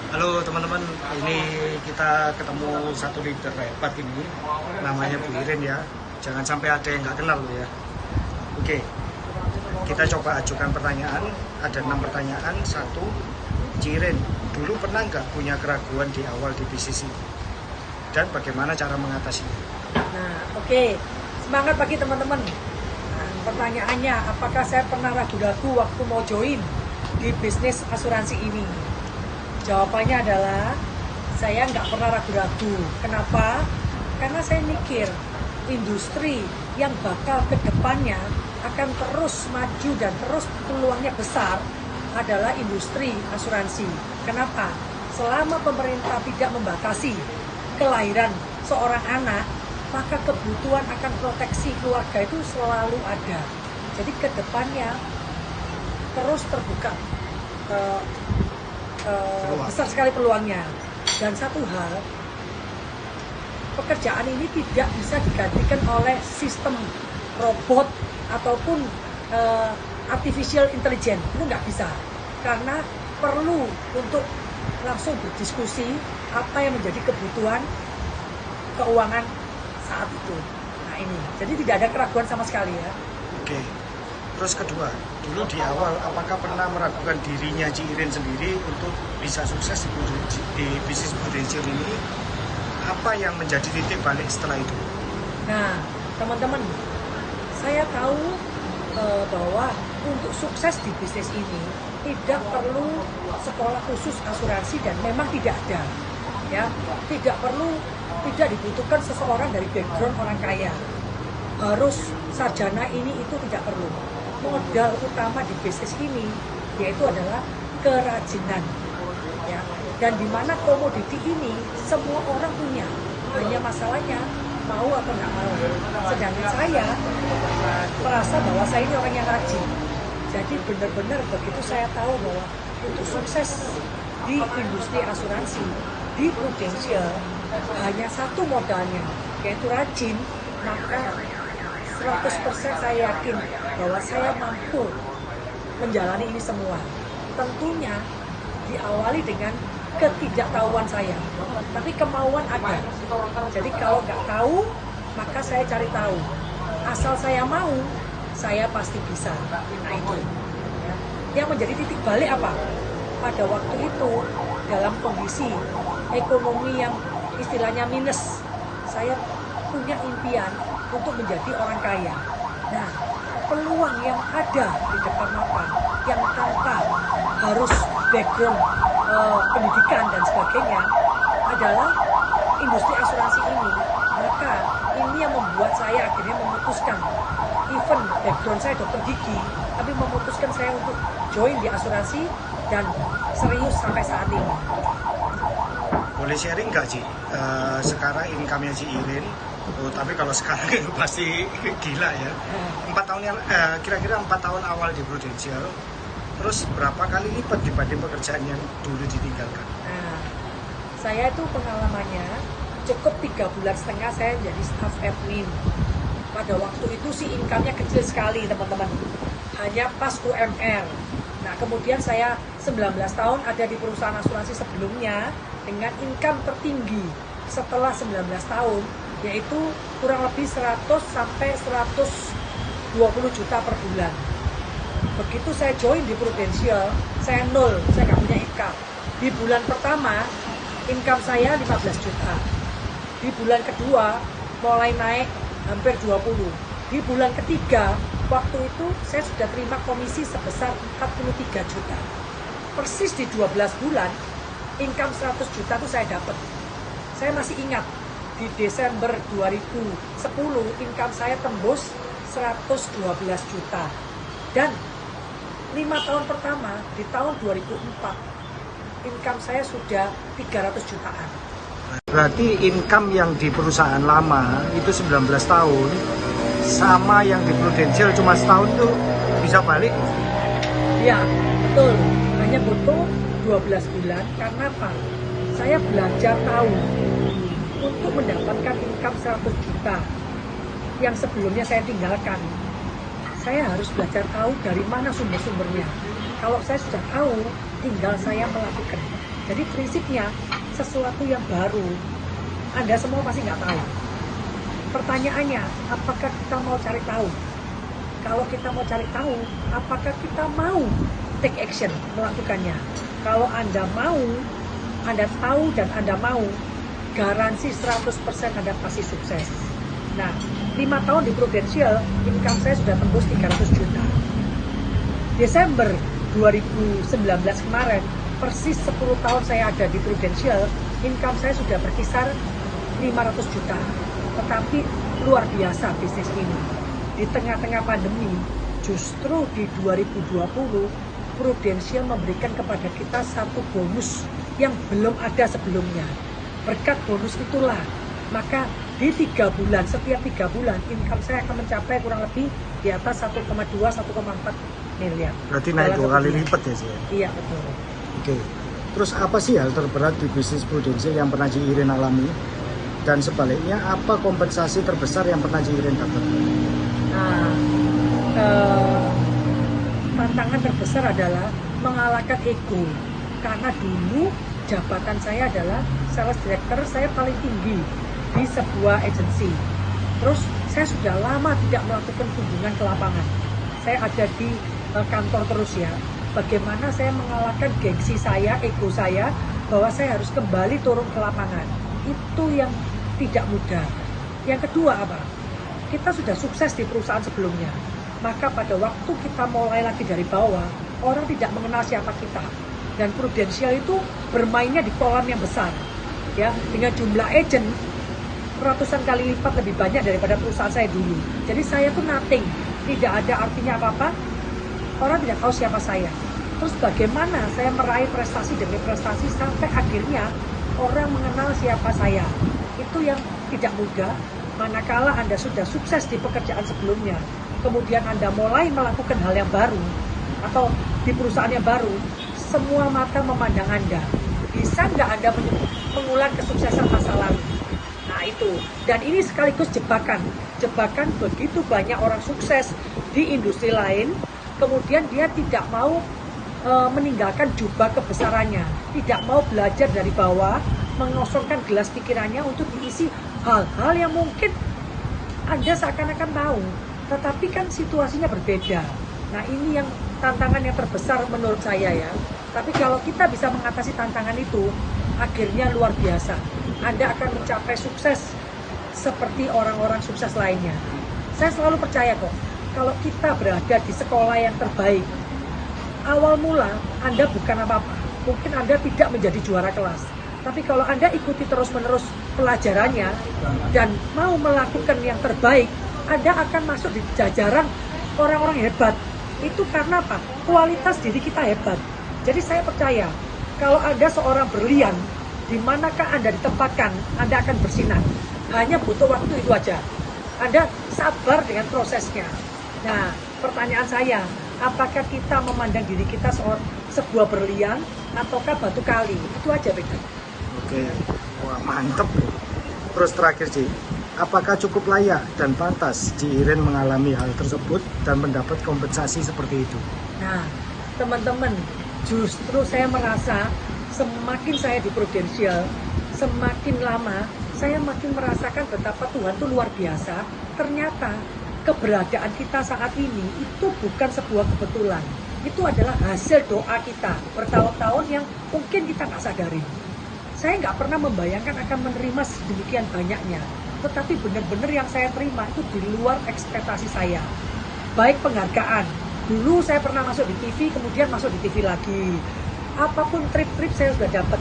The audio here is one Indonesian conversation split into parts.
Halo teman-teman, ini kita ketemu satu leader hebat ini, namanya Bu Irin ya. Jangan sampai ada yang nggak kenal loh ya. Oke, kita coba ajukan pertanyaan. Ada 6 pertanyaan. Satu, Irin, dulu pernah nggak punya keraguan di awal di bisnis ini? Dan bagaimana cara mengatasinya? Nah, oke. Semangat bagi teman-teman. Nah, pertanyaannya, apakah saya pernah ragu-ragu waktu mau join di bisnis asuransi ini? Jawabannya adalah saya nggak pernah ragu-ragu. Kenapa? Karena saya mikir industri yang bakal ke depannya akan terus maju dan terus peluangnya besar adalah industri asuransi. Kenapa? Selama pemerintah tidak membatasi kelahiran seorang anak, maka kebutuhan akan proteksi keluarga itu selalu ada. Jadi ke depannya terus terbuka besar sekali peluangnya. Dan satu hal, pekerjaan ini tidak bisa digantikan oleh sistem robot ataupun artificial intelligence. Itu nggak bisa, karena perlu untuk langsung berdiskusi apa yang menjadi kebutuhan keuangan saat itu. Nah ini, jadi tidak ada keraguan sama sekali ya. Oke. Terus kedua, dulu di awal apakah pernah meragukan dirinya Irin sendiri untuk bisa sukses di bisnis Prudential ini? Apa yang menjadi titik balik setelah itu? Nah, teman-teman, saya tahu bahwa untuk sukses di bisnis ini tidak perlu sekolah khusus asuransi dan memang tidak ada. Ya, tidak dibutuhkan seseorang dari background orang kaya. Harus sarjana ini itu tidak perlu. Modal utama di bisnis ini yaitu adalah kerajinan, ya. Dan di mana komoditi ini semua orang punya, hanya masalahnya mau atau nggak mau. Sedangkan saya merasa bahwa saya ini orang yang rajin. Jadi benar-benar begitu saya tahu bahwa untuk sukses di industri asuransi di Prudential hanya satu modalnya, yaitu rajin, maka 100% saya yakin bahwa saya mampu menjalani ini semua. Tentunya diawali dengan ketidaktahuan saya, tapi kemauan ada. Jadi kalau nggak tahu, maka saya cari tahu. Asal saya mau, saya pasti bisa. Nah itu. Yang menjadi titik balik apa? Pada waktu itu, dalam kondisi ekonomi yang istilahnya minus, saya punya impian untuk menjadi orang kaya. Nah, peluang yang ada di depan mata, yang tanpa harus background pendidikan dan sebagainya, adalah industri asuransi ini. Maka ini yang membuat saya akhirnya memutuskan, even background saya dokter gigi, tapi memutuskan saya untuk join di asuransi dan serius sampai saat ini. Boleh sharing nggak Ci? Sekarang income-nya Irin, tapi kalau sekarang itu pasti gila ya. 4 tahun yang kira-kira 4 tahun awal di Prudential, terus berapa kali lipat dibanding pekerjaan yang dulu ditinggalkan? Nah, saya itu pengalamannya cukup 3,5 bulan saya jadi staff admin. Pada waktu itu sih income-nya kecil sekali teman-teman, hanya pas UMR. Nah kemudian saya 19 tahun ada di perusahaan asuransi sebelumnya dengan income tertinggi setelah 19 tahun, yaitu kurang lebih 100 sampai 120 juta per bulan. Begitu saya join di Prudential, saya nol, saya nggak punya income. Di bulan pertama, income saya 15 juta. Di bulan kedua, mulai naik hampir 20. Di bulan ketiga, waktu itu saya sudah terima komisi sebesar 43 juta. Persis di 12 bulan, income 100 juta itu saya dapat. Saya masih ingat, di Desember 2010, income saya tembus 112 juta. Dan 5 tahun pertama, di tahun 2004, income saya sudah 300 jutaan. Berarti income yang di perusahaan lama itu 19 tahun, sama yang di Prudential cuma setahun tuh bisa balik? Ya, betul. Hanya butuh 12 bulan. Karena apa? Saya belajar tahu untuk mendapatkan income 100 juta yang sebelumnya saya tinggalkan. Saya harus belajar tahu dari mana sumber-sumbernya. Kalau saya sudah tahu, tinggal saya melakukan. Jadi prinsipnya sesuatu yang baru, Anda semua pasti nggak tahu. Pertanyaannya, apakah kita mau cari tahu? Kalau kita mau cari tahu, apakah kita mau take action, melakukannya? Kalau Anda mau, Anda tahu dan Anda mau, garansi 100% Anda pasti sukses. Nah, 5 tahun di Prudential, income saya sudah tembus 300 juta. Desember 2019 kemarin, persis 10 tahun saya ada di Prudential, income saya sudah berkisar 500 juta. Tetapi luar biasa bisnis ini. Di tengah-tengah pandemi, justru di 2020, Prudential memberikan kepada kita satu bonus yang belum ada sebelumnya. Berkat bonus itulah, maka di 3 bulan, setiap 3 bulan, income saya akan mencapai kurang lebih di atas 1,2-1,4 miliar. Berarti naik 2 kali lipat ya sih? Iya, betul. Oke. Terus apa sih hal terberat di bisnis Prudential yang pernah Ci Irin alami? Dan sebaliknya, apa kompensasi terbesar yang pernah Ci Irin dapat? Nah, tantangan terbesar adalah mengalahkan ego. Karena dulu jabatan saya adalah sales director, saya paling tinggi di sebuah agensi. Terus saya sudah lama tidak melakukan kunjungan ke lapangan. Saya ada di kantor terus ya. Bagaimana saya mengalahkan gengsi saya, ego saya, bahwa saya harus kembali turun ke lapangan. Itu yang tidak mudah. Yang kedua apa? Kita sudah sukses di perusahaan sebelumnya. Maka pada waktu kita mulai lagi dari bawah, orang tidak mengenal siapa kita. Dan Prudential itu bermainnya di kolam yang besar. Ya, dengan jumlah agent ratusan kali lipat lebih banyak daripada perusahaan saya dulu. Jadi saya tuh nothing, tidak ada artinya apa-apa. Orang tidak tahu siapa saya. Terus bagaimana saya meraih prestasi demi prestasi sampai akhirnya orang mengenal siapa saya. Itu yang tidak mudah. Manakala Anda sudah sukses di pekerjaan sebelumnya, kemudian Anda mulai melakukan hal yang baru atau di perusahaan yang baru, semua mata memandang Anda. Bisa nggak Anda mengulang kesuksesan masa lalu? Nah itu, dan ini sekaligus jebakan. Jebakan begitu banyak orang sukses di industri lain, kemudian dia tidak mau meninggalkan jubah kebesarannya, tidak mau belajar dari bawah, mengosongkan gelas pikirannya untuk diisi hal-hal yang mungkin Anda seakan-akan tahu, tetapi kan situasinya berbeda. Nah ini yang tantangan yang terbesar menurut saya ya. Tapi kalau kita bisa mengatasi tantangan itu, akhirnya luar biasa. Anda akan mencapai sukses seperti orang-orang sukses lainnya. Saya selalu percaya kok, kalau kita berada di sekolah yang terbaik, awal mula Anda bukan apa-apa. Mungkin Anda tidak menjadi juara kelas. Tapi kalau Anda ikuti terus-menerus pelajarannya dan mau melakukan yang terbaik, Anda akan masuk di jajaran orang-orang hebat. Itu karena apa? Kualitas diri kita hebat. Jadi saya percaya, kalau Anda seorang berlian, di manakah Anda ditempatkan, Anda akan bersinar. Hanya butuh waktu itu aja. Anda sabar dengan prosesnya. Nah, pertanyaan saya, apakah kita memandang diri kita sebuah berlian ataukah batu kali? Itu aja, Victor. Oke, wah mantep. Terus terakhir Ci, apakah cukup layak dan pantas Ci Irin mengalami hal tersebut dan mendapat kompensasi seperti itu? Nah, teman-teman, justru saya merasa semakin saya di Prudential, semakin lama saya makin merasakan betapa Tuhan itu luar biasa. Ternyata keberadaan kita saat ini itu bukan sebuah kebetulan. Itu adalah hasil doa kita bertahun-tahun yang mungkin kita nggak sadari. Saya nggak pernah membayangkan akan menerima sedemikian banyaknya. Tetapi benar-benar yang saya terima itu di luar ekspektasi saya. Baik penghargaan. Dulu saya pernah masuk di TV, kemudian masuk di TV lagi. Apapun trip-trip saya sudah dapat.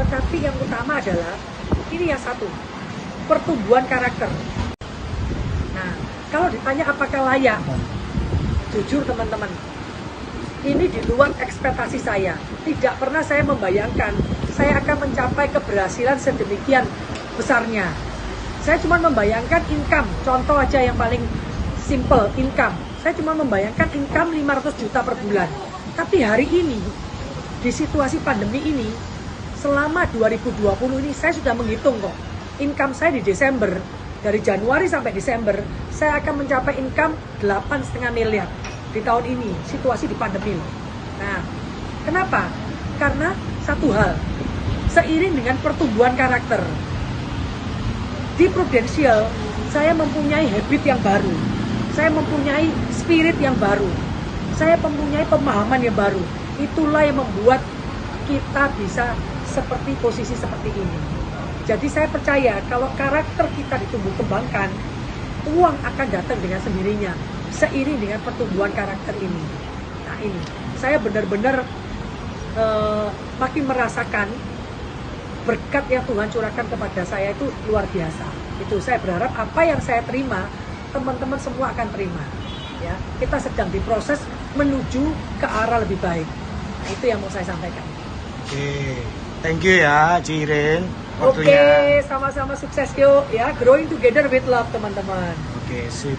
Tetapi yang utama adalah, ini yang satu, pertumbuhan karakter. Nah, kalau ditanya apakah layak, jujur teman-teman, ini di luar ekspektasi saya. Tidak pernah saya membayangkan saya akan mencapai keberhasilan sedemikian besarnya. Saya cuma membayangkan income, contoh aja yang paling simple, income. Saya cuma membayangkan income 500 juta per bulan. Tapi hari ini, di situasi pandemi ini, selama 2020 ini saya sudah menghitung kok. Income saya di Desember, dari Januari sampai Desember, saya akan mencapai income 8,5 miliar di tahun ini, situasi di pandemi. Nah, kenapa? Karena satu hal, seiring dengan pertumbuhan karakter. Di Prudential, saya mempunyai habit yang baru, saya mempunyai spirit yang baru, saya mempunyai pemahaman yang baru. Itulah yang membuat kita bisa seperti posisi seperti ini. Jadi saya percaya kalau karakter kita ditumbuh kembangkan, uang akan datang dengan sendirinya seiring dengan pertumbuhan karakter ini. Nah ini, saya benar-benar makin merasakan berkat yang Tuhan curahkan kepada saya itu luar biasa. Itu saya berharap apa yang saya terima, teman-teman semua akan terima. Ya, kita sedang diproses menuju ke arah lebih baik. Nah, itu yang mau saya sampaikan. Oke, thank you ya Cirin. Oke, sama-sama sukses yuk ya. Growing together with love teman-teman. Oke, sip.